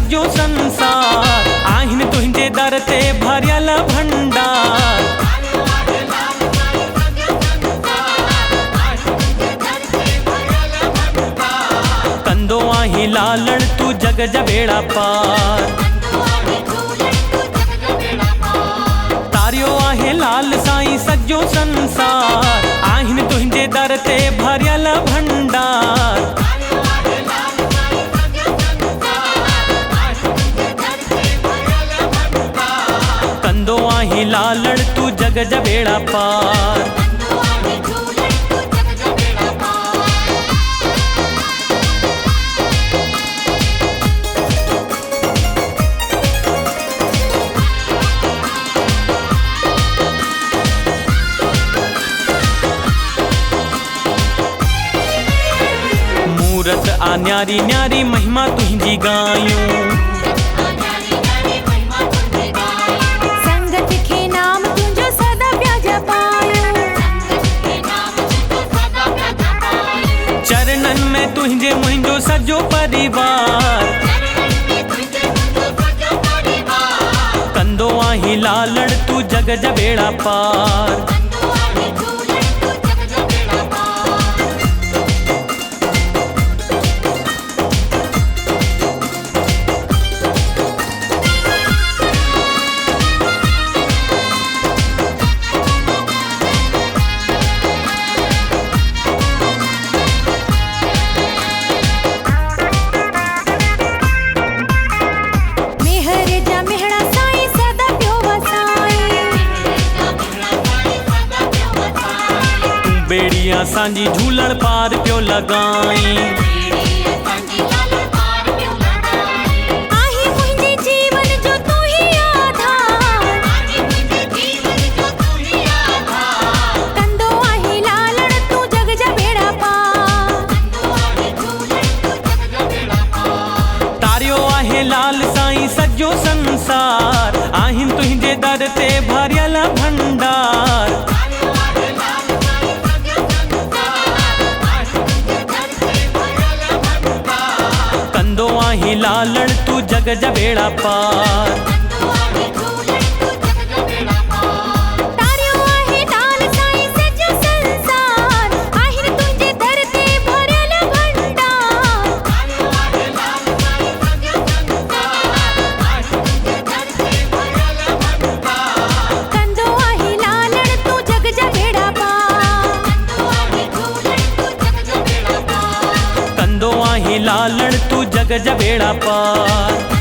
सॼो संसार आहिनि तुंहिंजे दर ते भरियल भंडार। कंदो आहीं लालण तू जग जा बेड़ा पार। तारियो आहे लाल साईं सॼो संसार आहिनि तुंहिंजे दर ते भरियल भंडार। कंदो आहीं लालण तू जग जा बेड़ा पार। मूरत आ न्यारी न्यारी महिमा तुंहिंजी गायूं। संगत खे नाम तुंहिंजो सदा पिया जपायूं। चरणन में तुंहिंजे मुंहिंजो सॼो परिवार। कंदो आहीं लालण तू जग जा बेड़ा पार। बेड़िया सांजी झूलण पार पियो लगाई। आही मुंहिंजे जीवन जो तू ही आधार। कंदो आहीं लालण तू जग जा बेड़ा पार। तारियो आहे लाल साईं सॼो संसार आहिनि तुंहिंजे दर ते भरियल भंडार। कंदो आहीं लालण तू जग जा बेड़ा पार। तारियो आहे लाल साईं सॼो संसार आहिनि तुंहिंजे दर ते भरियल भंडार। कंदो आहीं लालण तू जग जा बेड़ा पार। कंदो आहीं लालण तू जग जा बेड़ा पार।